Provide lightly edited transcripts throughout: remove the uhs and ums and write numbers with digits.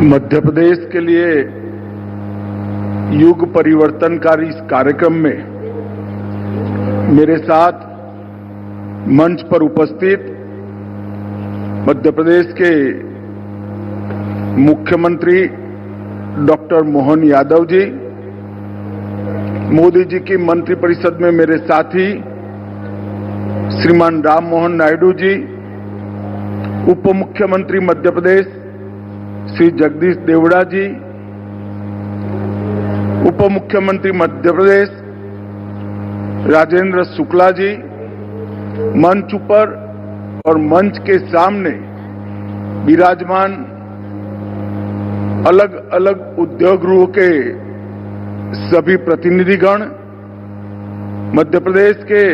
मध्य प्रदेश के लिए युग परिवर्तनकारी इस कार्यक्रम में मेरे साथ मंच पर उपस्थित मध्य प्रदेश के मुख्यमंत्री डॉक्टर मोहन यादव जी, मोदी जी की मंत्रिपरिषद में मेरे साथी श्रीमान राम मोहन नायडू जी, उप मुख्यमंत्री मध्य प्रदेश श्री जगदीश देवड़ा जी, उप मुख्यमंत्री मध्य प्रदेश राजेंद्र शुक्ला जी, मंच पर और मंच के सामने विराजमान अलग अलग उद्योग गृहों के सभी प्रतिनिधिगण, मध्य प्रदेश के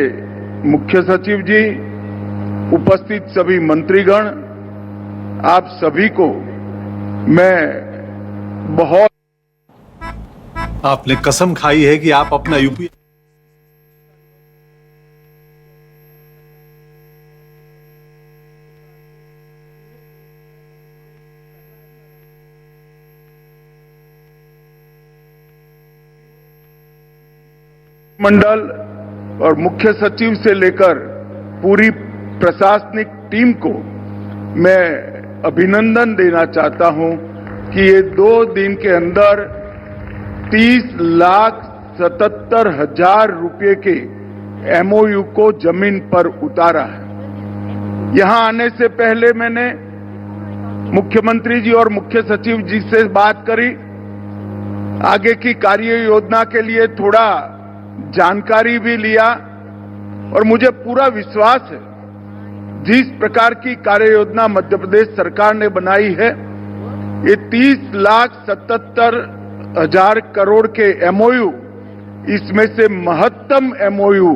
मुख्य सचिव जी, उपस्थित सभी मंत्रीगण, आप सभी को मैं बहुत आपने कसम खाई है कि आप अपना यूपी मंडल और मुख्य सचिव से लेकर पूरी प्रशासनिक टीम को मैं अभिनंदन देना चाहता हूं कि ये 2 दिन के अंदर 30,77,000 रुपये के एमओयू को जमीन पर उतारा है। यहां आने से पहले मैंने मुख्यमंत्री जी और मुख्य सचिव जी से बात करी, आगे की कार्य योजना के लिए थोड़ा जानकारी भी लिया और मुझे पूरा विश्वास है जिस प्रकार की कार्य योजना मध्य प्रदेश सरकार ने बनाई है, ये 30,77,000 करोड़ के एमओयू, इसमें से महत्तम एमओयू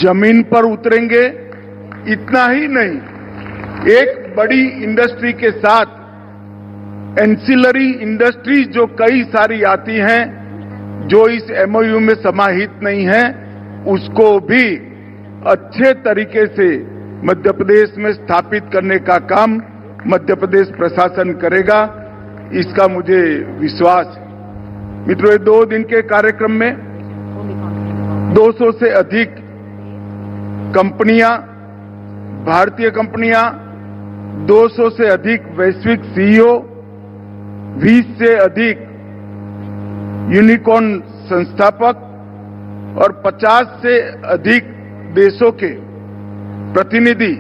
जमीन पर उतरेंगे। इतना ही नहीं, एक बड़ी इंडस्ट्री के साथ एंसिलरी इंडस्ट्रीज जो कई सारी आती हैं, जो इस एमओयू में समाहित नहीं है, उसको भी अच्छे तरीके से मध्य प्रदेश में स्थापित करने का काम मध्य प्रदेश प्रशासन करेगा, इसका मुझे विश्वास है। मित्रों, ये 2 दिन के कार्यक्रम में 200 से अधिक कंपनियां, भारतीय कंपनियां, 200 से अधिक वैश्विक सीईओ, 20 से अधिक यूनिकॉर्न संस्थापक और 50 से अधिक देशों के प्रतिनिधि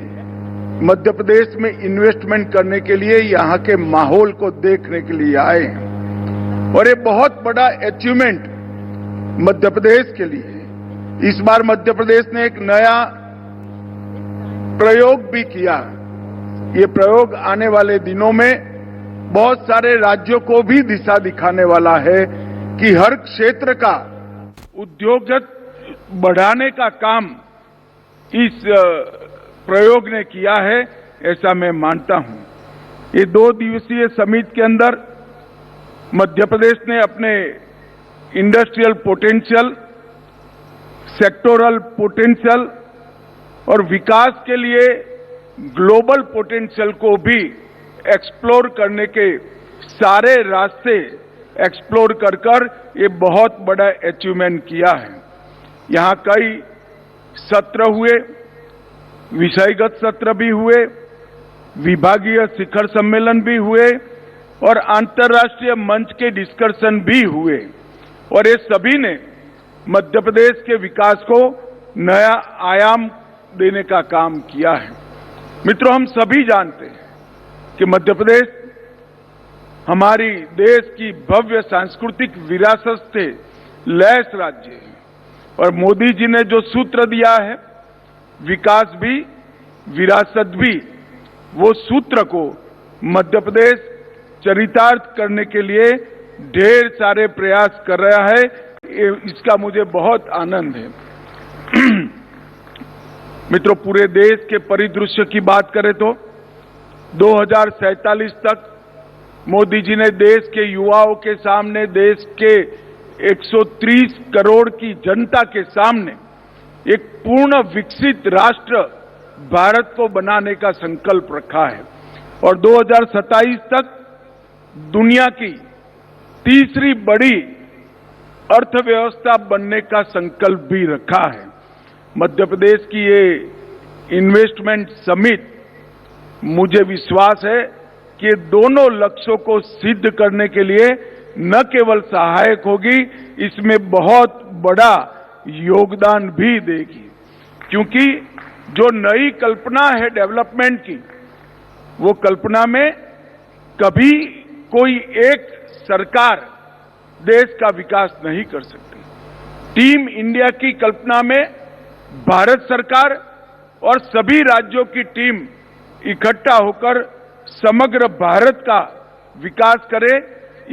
मध्य प्रदेश में इन्वेस्टमेंट करने के लिए यहां के माहौल को देखने के लिए आए हैं और ये बहुत बड़ा अचीवमेंट मध्य प्रदेश के लिए है। इस बार मध्य प्रदेश ने एक नया प्रयोग भी किया। ये प्रयोग आने वाले दिनों में बहुत सारे राज्यों को भी दिशा दिखाने वाला है कि हर क्षेत्र का उद्योग बढ़ाने का काम इस प्रयोग ने किया है, ऐसा मैं मानता हूं। ये 2 दिवसीय समिट के अंदर मध्य प्रदेश ने अपने इंडस्ट्रियल पोटेंशियल, सेक्टोरल पोटेंशियल और विकास के लिए ग्लोबल पोटेंशियल को भी एक्सप्लोर करने के सारे रास्ते एक्सप्लोर कर ये बहुत बड़ा अचीवमेंट किया है। यहां कई सत्र हुए, विषयगत सत्र भी हुए, विभागीय शिखर सम्मेलन भी हुए और अंतर्राष्ट्रीय मंच के डिस्कशन भी हुए और ये सभी ने मध्य प्रदेश के विकास को नया आयाम देने का काम किया है। मित्रों, हम सभी जानते हैं कि मध्य प्रदेश हमारी देश की भव्य सांस्कृतिक विरासत से लैस राज्य है और मोदी जी ने जो सूत्र दिया है, विकास भी विरासत भी, वो सूत्र को मध्य प्रदेश चरितार्थ करने के लिए ढेर सारे प्रयास कर रहा है। इसका मुझे बहुत आनंद है। मित्रों, पूरे देश के परिदृश्य की बात करें तो 2047 तक मोदी जी ने देश के युवाओं के सामने, देश के 130 करोड़ की जनता के सामने एक पूर्ण विकसित राष्ट्र भारत को बनाने का संकल्प रखा है और 2027 तक दुनिया की तीसरी बड़ी अर्थव्यवस्था बनने का संकल्प भी रखा है। मध्य प्रदेश की ये इन्वेस्टमेंट समिट, मुझे विश्वास है कि दोनों लक्ष्यों को सिद्ध करने के लिए न केवल सहायक होगी, इसमें बहुत बड़ा योगदान भी देगी। क्योंकि जो नई कल्पना है डेवलपमेंट की, वो कल्पना में कभी कोई एक सरकार देश का विकास नहीं कर सकती। टीम इंडिया की कल्पना में भारत सरकार और सभी राज्यों की टीम इकट्ठा होकर समग्र भारत का विकास करे,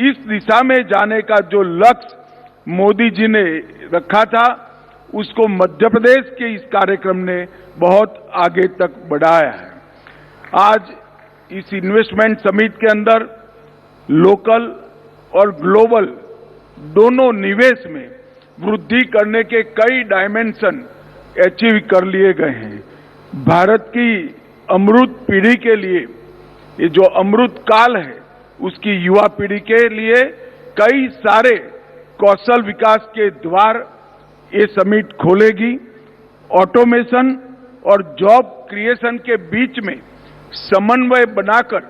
इस दिशा में जाने का जो लक्ष्य मोदी जी ने रखा था, उसको मध्य प्रदेश के इस कार्यक्रम ने बहुत आगे तक बढ़ाया है। आज इस इन्वेस्टमेंट समिट के अंदर लोकल और ग्लोबल दोनों निवेश में वृद्धि करने के कई डायमेंशन अचीव कर लिए गए हैं। भारत की अमृत पीढ़ी के लिए, ये जो अमृत काल है, उसकी युवा पीढ़ी के लिए कई सारे कौशल विकास के द्वार ये समिट खोलेगी। ऑटोमेशन और जॉब क्रिएशन के बीच में समन्वय बनाकर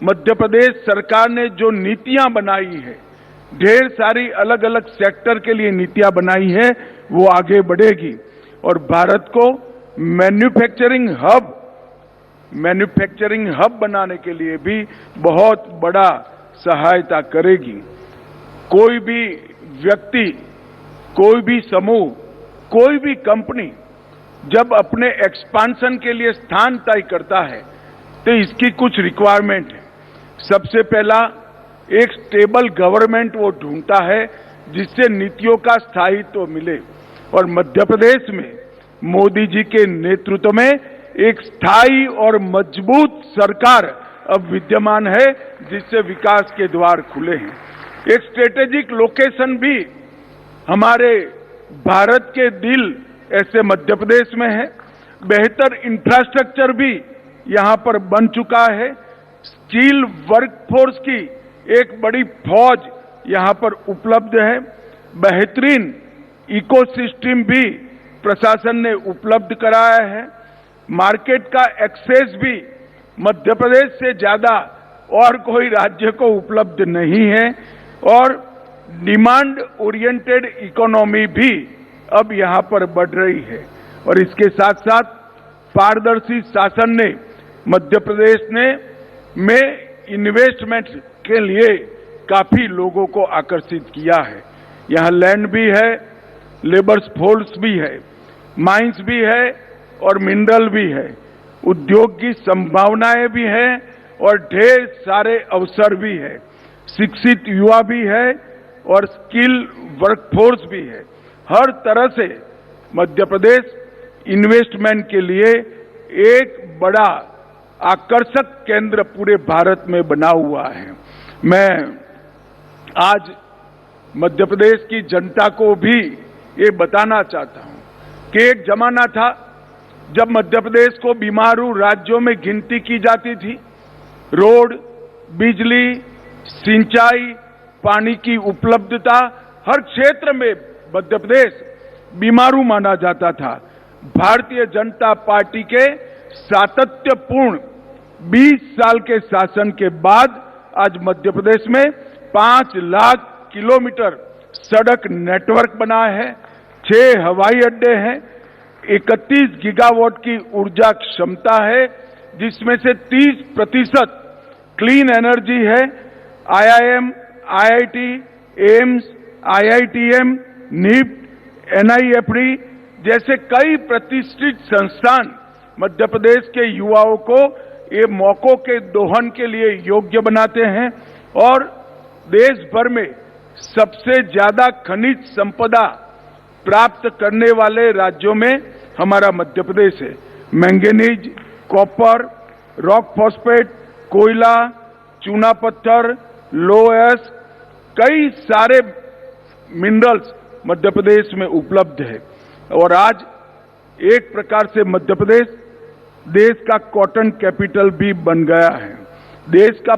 मध्य प्रदेश सरकार ने जो नीतियां बनाई है, ढेर सारी अलग अलग सेक्टर के लिए नीतियां बनाई है, वो आगे बढ़ेगी और भारत को मैन्युफैक्चरिंग हब बनाने के लिए भी बहुत बड़ा सहायता करेगी। कोई भी व्यक्ति, कोई भी समूह, कोई भी कंपनी जब अपने एक्सपांशन के लिए स्थान तय करता है तो इसकी कुछ रिक्वायरमेंट है। सबसे पहला, एक स्टेबल गवर्नमेंट वो ढूंढता है जिससे नीतियों का स्थायित्व मिले, और मध्य प्रदेश में मोदी जी के नेतृत्व में एक स्थायी और मजबूत सरकार अब विद्यमान है, जिससे विकास के द्वार खुले हैं। एक स्ट्रेटेजिक लोकेशन भी हमारे भारत के दिल ऐसे मध्य प्रदेश में है। बेहतर इंफ्रास्ट्रक्चर भी यहां पर बन चुका है। स्किल वर्कफोर्स की एक बड़ी फौज यहां पर उपलब्ध है। बेहतरीन इकोसिस्टम भी प्रशासन ने उपलब्ध कराया है। मार्केट का एक्सेस भी मध्य प्रदेश से ज्यादा और कोई राज्य को उपलब्ध नहीं है, और डिमांड ओरिएंटेड इकोनॉमी भी अब यहां पर बढ़ रही है। और इसके साथ साथ पारदर्शी शासन ने मध्य प्रदेश में इन्वेस्टमेंट के लिए काफी लोगों को आकर्षित किया है। यहां लैंड भी है, लेबर फोर्स भी है, माइंस भी है और मिनरल भी है, उद्योग की संभावनाएं भी हैं और ढेर सारे अवसर भी है। शिक्षित युवा भी है और स्किल वर्कफोर्स भी है। हर तरह से मध्य प्रदेश इन्वेस्टमेंट के लिए एक बड़ा आकर्षक केंद्र पूरे भारत में बना हुआ है। मैं आज मध्य प्रदेश की जनता को भी ये बताना चाहता हूं कि एक जमाना था जब मध्य प्रदेश को बीमारू राज्यों में गिनती की जाती थी। रोड, बिजली, सिंचाई, पानी की उपलब्धता, हर क्षेत्र में मध्य प्रदेश बीमारू माना जाता था। भारतीय जनता पार्टी के सातत्यपूर्ण 20 साल के शासन के बाद आज मध्य प्रदेश में 5 लाख किलोमीटर सड़क नेटवर्क बना है, 6 हवाई अड्डे हैं, 31 गीगावाट की ऊर्जा क्षमता है, जिसमें से 30% क्लीन एनर्जी है। IIM, IIT, AIIMS, IITM, NIFT, NIFD जैसे कई प्रतिष्ठित संस्थान मध्य प्रदेश के युवाओं को ये मौकों के दोहन के लिए योग्य बनाते हैं, और देश भर में सबसे ज्यादा खनिज संपदा प्राप्त करने वाले राज्यों में हमारा मध्य प्रदेश है। मैंगनीज, कॉपर, रॉक फॉस्फेट, कोयला, चूना पत्थर, लोहस, कई सारे मिनरल्स मध्य प्रदेश में उपलब्ध है। और आज एक प्रकार से मध्य प्रदेश देश का कॉटन कैपिटल भी बन गया है। देश का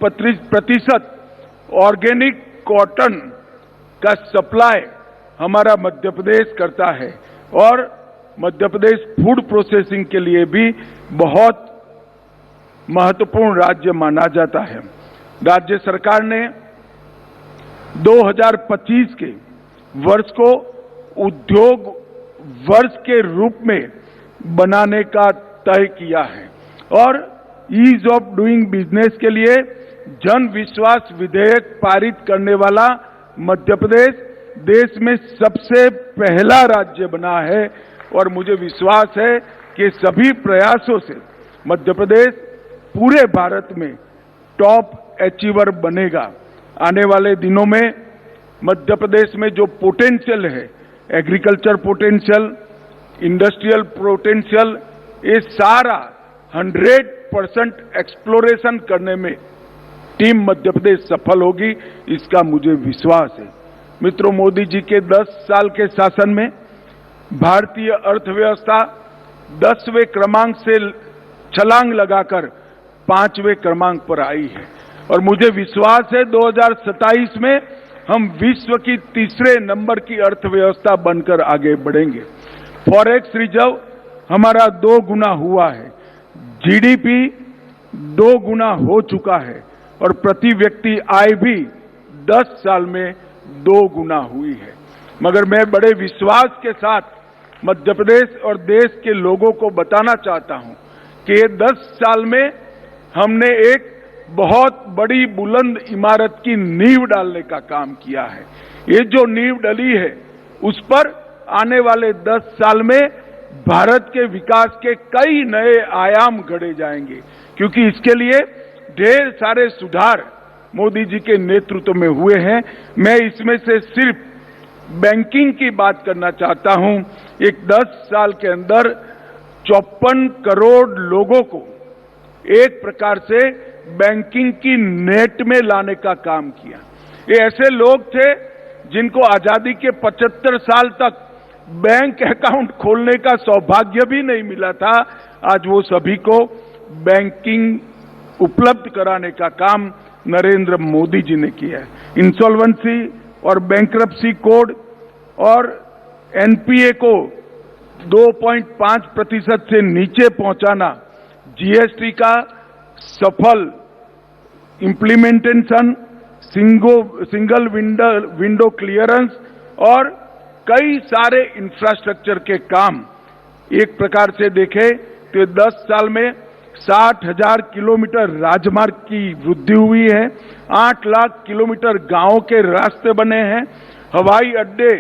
25% ऑर्गेनिक कॉटन का सप्लाई हमारा मध्य प्रदेश करता है और मध्य प्रदेश फूड प्रोसेसिंग के लिए भी बहुत महत्वपूर्ण राज्य माना जाता है। राज्य सरकार ने 2025 के वर्ष को उद्योग वर्ष के रूप में बनाने का तय किया है और ईज ऑफ डूइंग बिजनेस के लिए जन विश्वास विधेयक पारित करने वाला मध्य प्रदेश देश में सबसे पहला राज्य बना है और मुझे विश्वास है कि सभी प्रयासों से मध्य प्रदेश पूरे भारत में टॉप अचीवर बनेगा। आने वाले दिनों में मध्य प्रदेश में जो पोटेंशियल है, एग्रीकल्चर पोटेंशियल, इंडस्ट्रियल पोटेंशियल, ये सारा 100% एक्सप्लोरेशन करने में टीम मध्य प्रदेश सफल होगी, इसका मुझे विश्वास है। मित्रों, मोदी जी के 10 साल के शासन में भारतीय अर्थव्यवस्था 10वें क्रमांक से छलांग लगाकर 5वें क्रमांक पर आई है और मुझे विश्वास है 2027 में हम विश्व की तीसरे नंबर की अर्थव्यवस्था बनकर आगे बढ़ेंगे। फॉरेक्स रिजर्व हमारा 2 गुना हुआ है, जीडीपी 2 गुना हो चुका है और प्रति व्यक्ति आय भी 10 साल में 2 गुना हुई है। मगर मैं बड़े विश्वास के साथ मध्य प्रदेश और देश के लोगों को बताना चाहता हूं कि ये 10 साल में हमने एक बहुत बड़ी बुलंद इमारत की नींव डालने का काम किया है। ये जो नींव डली है उस पर आने वाले 10 साल में भारत के विकास के कई नए आयाम गढ़े जाएंगे, क्योंकि इसके लिए ढेर सारे सुधार मोदी जी के नेतृत्व में हुए हैं। मैं इसमें से सिर्फ बैंकिंग की बात करना चाहता हूं। एक 10 साल के अंदर 54 करोड़ लोगों को एक प्रकार से बैंकिंग की नेट में लाने का काम किया। ये ऐसे लोग थे जिनको आजादी के 75 साल तक बैंक अकाउंट खोलने का सौभाग्य भी नहीं मिला था, आज वो सभी को बैंकिंग उपलब्ध कराने का काम नरेंद्र मोदी जी ने किया है। इंसॉल्वेंसी और बैंक्रप्सी कोड और एनपीए को 2.5% से नीचे पहुंचाना, जीएसटी का सफल इम्प्लीमेंटेशन, सिंगल विंडो क्लियरेंस और कई सारे इंफ्रास्ट्रक्चर के काम, एक प्रकार से देखें तो 10 साल में 60,000 किलोमीटर राजमार्ग की वृद्धि हुई है, 8 लाख किलोमीटर गांवों के रास्ते बने हैं, हवाई अड्डे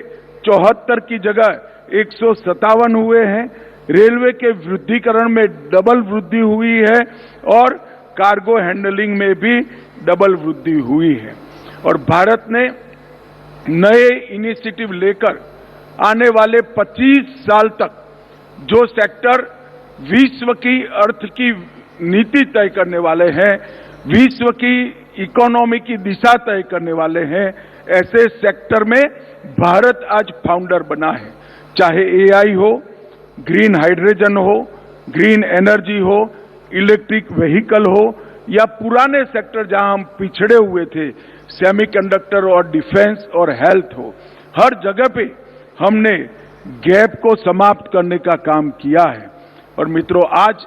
74 की जगह 157 हुए हैं, रेलवे के वृद्धिकरण में डबल वृद्धि हुई है और कार्गो हैंडलिंग में भी डबल वृद्धि हुई है। और भारत ने नए इनिशिएटिव लेकर आने वाले 25 साल तक जो सेक्टर विश्व की अर्थ की नीति तय करने वाले हैं, विश्व की इकोनॉमी की दिशा तय करने वाले हैं, ऐसे सेक्टर में भारत आज फाउंडर बना है। चाहे एआई हो, ग्रीन हाइड्रोजन हो, ग्रीन एनर्जी हो, इलेक्ट्रिक व्हीकल हो या पुराने सेक्टर जहां हम पिछड़े हुए थे, सेमीकंडक्टर और डिफेंस और हेल्थ हो, हर जगह पे हमने गैप को समाप्त करने का काम किया है। और मित्रों, आज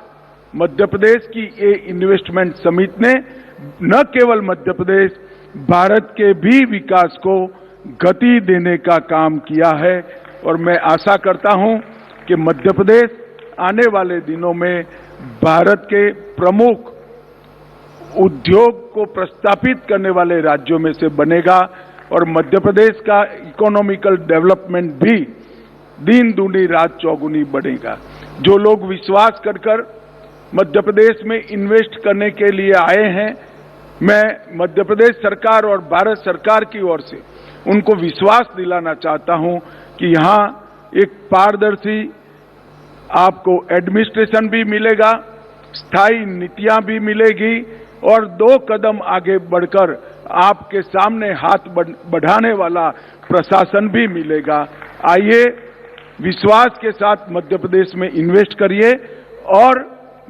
मध्य प्रदेश की ये इन्वेस्टमेंट समिट ने न केवल मध्य प्रदेश, भारत के भी विकास को गति देने का काम किया है और मैं आशा करता हूं कि मध्य प्रदेश आने वाले दिनों में भारत के प्रमुख उद्योग को प्रस्तापित करने वाले राज्यों में से बनेगा और मध्य प्रदेश का इकोनॉमिकल डेवलपमेंट भी दिन दूनी रात चौगुनी बढ़ेगा। जो लोग विश्वास कर मध्य प्रदेश में इन्वेस्ट करने के लिए आए हैं, मैं मध्य प्रदेश सरकार और भारत सरकार की ओर से उनको विश्वास दिलाना चाहता हूं कि यहां एक पारदर्शी आपको एडमिनिस्ट्रेशन भी मिलेगा, स्थायी नीतियां भी मिलेगी और 2 कदम आगे बढ़कर आपके सामने हाथ बढ़ाने वाला प्रशासन भी मिलेगा। आइए विश्वास के साथ मध्य प्रदेश में इन्वेस्ट करिए और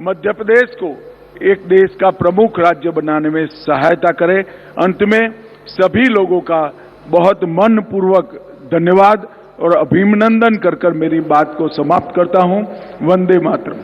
मध्य प्रदेश को एक देश का प्रमुख राज्य बनाने में सहायता करे। अंत में सभी लोगों का बहुत मनपूर्वक धन्यवाद और अभिनंदन कर मेरी बात को समाप्त करता हूं। वंदे मातरम।